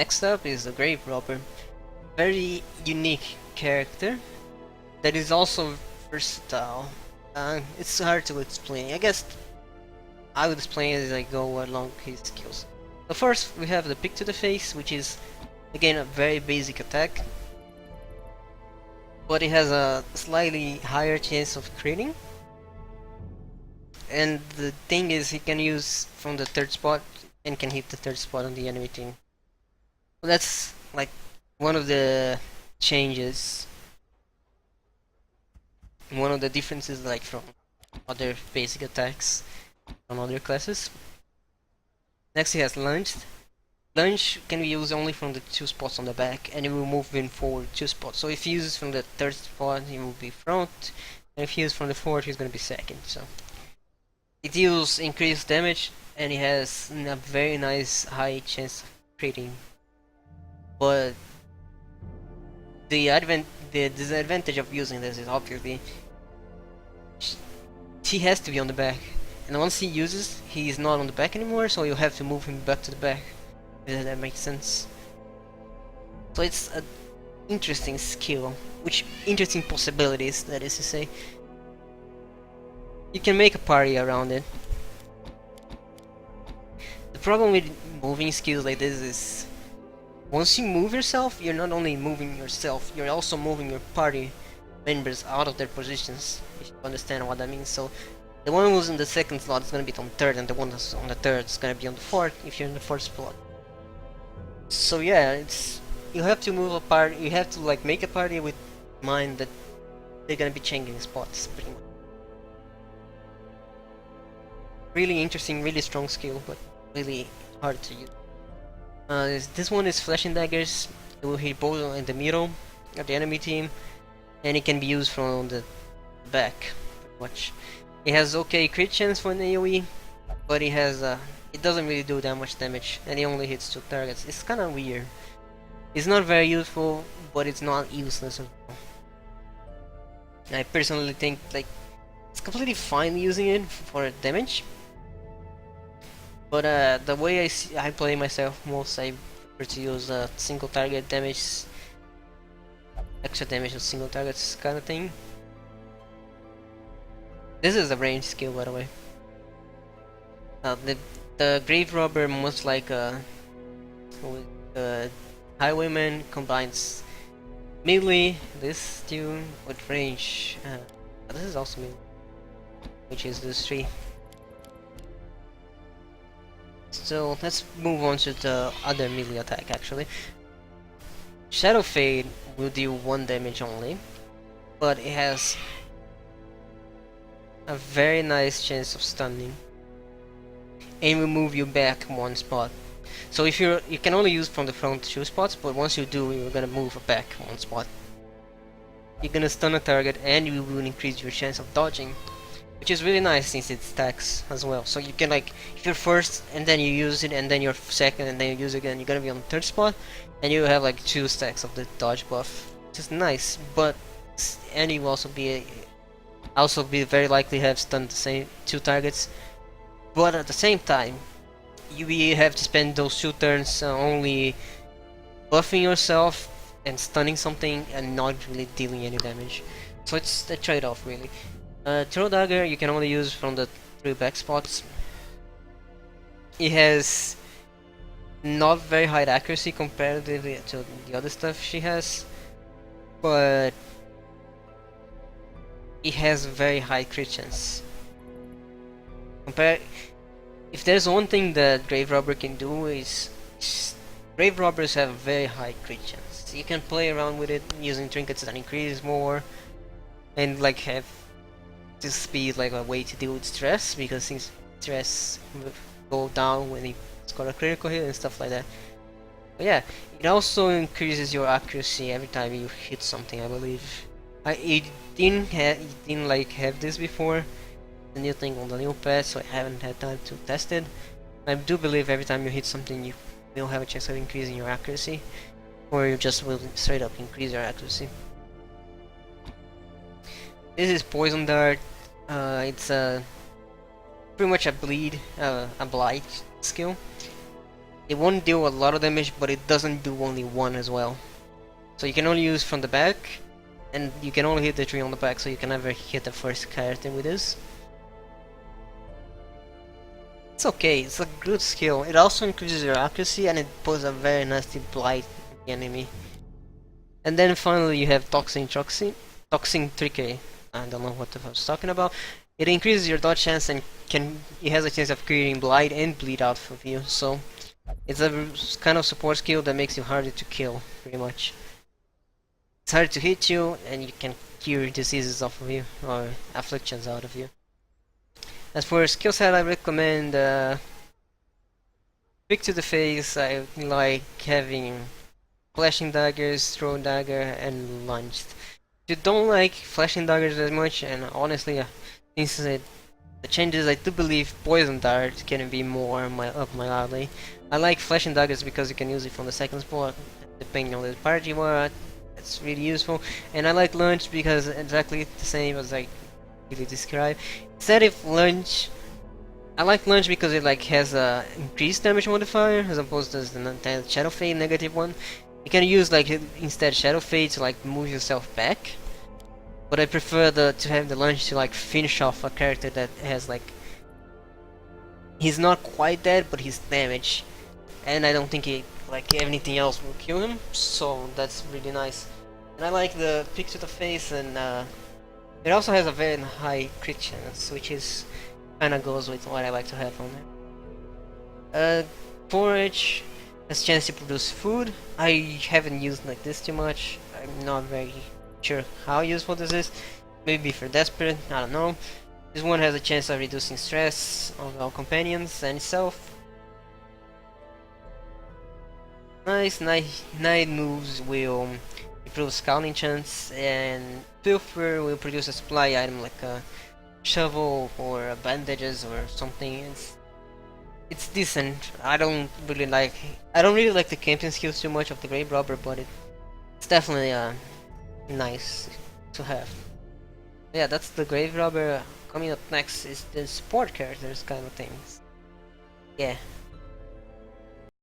Next up is the Grave Robber. Very unique character that is also versatile. It's hard to explain. I guess I would explain it as I go along his skills. So first we have the Pick to the Face, which is again a very basic attack, but it has a slightly higher chance of critting. And the thing is, he can use from the third spot and can hit the third spot on the enemy team. So that's like one of the changes, one of the differences like from other basic attacks on other classes. Next he has Lunge. Lunge can be used only from the 2 spots on the back, and it will move him forward 2 spots. So if he uses from the third spot, he will be front, and if he uses from the fourth, he's gonna be second. So it deals increased damage, and it has a very nice high chance of critting. But the disadvantage of using this is obviously he has to be on the back, and once he uses, he is not on the back anymore, so you have to move him back to the back. If that makes sense. So it's an interesting skill, which interesting possibilities, that is to say. You can make a party around it. The problem with moving skills like this is once you move yourself, you're not only moving yourself, you're also moving your party members out of their positions, if you understand what that means. So the one who's in the second slot is gonna be on third, and the one that's on the third is gonna be on the fourth if you're in the first slot. So yeah, it's you have to move a party, you have to like make a party with mind that they're gonna be changing spots pretty much. Really interesting, really strong skill, but really hard to use. This one is Flashing Daggers. It will hit both in the middle of the enemy team, and it can be used from the back, pretty much. It has okay crit chance for an AoE, but it has it doesn't really do that much damage, and it only hits 2 targets. It's kind of weird. It's not very useful, but it's not useless as well. I personally think like it's completely fine using it for damage. But the way I play myself most, I prefer to use single target damage, extra damage with single targets kind of thing. This is a range skill, by the way. The Grave Robber, much like with Highwayman, combines melee, this too, with range. This is also melee, which is this 3. So let's move on to the other melee attack actually. Shadow Fade will deal 1 damage only, but it has a very nice chance of stunning, and will move you back 1 spot. So if you can only use from the front 2 spots, but once you do, you're gonna move back 1 spot. You're gonna stun a target, and you will increase your chance of dodging, which is really nice since it stacks as well. So you can like, if you're first and then you use it, and then you're second and then you use it again, you're gonna be on the 3rd spot, and you have like 2 stacks of the dodge buff, which is nice. But and you will also be very likely have stunned the same 2 targets. But at the same time, you will have to spend those 2 turns only buffing yourself and stunning something, and not really dealing any damage. So it's a trade-off really. Throw Dagger you can only use from the 3 back spots. It has not very high accuracy comparatively to the other stuff she has, but it has very high crit chance. If there's one thing that Grave Robber can do is Grave Robbers have very high crit chance. You can play around with it using trinkets that increase more, and like have this be like a way to deal with stress, because since stress will go down when you score a critical hit and stuff like that. But yeah, it also increases your accuracy every time you hit something, I believe. It didn't have this before, the new thing on the new patch, so I haven't had time to test it. I do believe every time you hit something, you will have a chance of increasing your accuracy, or you just will straight up increase your accuracy. This is Poison Dart. It's pretty much a blight skill. It won't deal a lot of damage, but it doesn't do only one as well. So you can only use from the back, and you can only hit the tree on the back, so you can never hit the first character with this. It's okay, it's a good skill. It also increases your accuracy, and it puts a very nasty blight on the enemy. And then finally you have Toxin Trickery. I don't know what I was talking about. It increases your dodge chance and it has a chance of creating blight and bleed out of you, so it's a kind of support skill that makes you harder to kill, pretty much. It's harder to hit you, and you can cure diseases off of you, or afflictions out of you. As for skill set, I recommend Quick to the Face. I like having Flashing Daggers, Throw Dagger, and Lunged. If you don't like Flashing Daggers as much, and honestly, since the changes, I do believe Poison Dart can be more up my alley. I like Flashing Daggers because you can use it from the second spot, depending on the part you are at. It's really useful. And I like Lunge because exactly the same as I really described. Instead of Lunge, I like Lunge because it like has a increased damage modifier as opposed to the Shadow Fade negative one. You can use like instead Shadow Fade to like move yourself back, but I prefer to have the Lunge to like finish off a character that has like, he's not quite dead, but he's damaged, and I don't think like anything else will kill him, so that's really nice. And I like the Pick to the Face, and it also has a very high crit chance, which is kinda goes with what I like to have on there. Forage has chance to produce food. I haven't used like this too much. I'm not very sure how useful this is. Maybe for desperate, I don't know. This one has a chance of reducing stress on all companions and itself. Night moves will improve scouting chance, and Pilfer will produce a supply item like a shovel or bandages or something. It's decent. I don't really like the camping skills too much of the Grave Robber, but it's definitely nice to have. Yeah, that's the Grave Robber. Coming up next is the support characters kind of things. Yeah.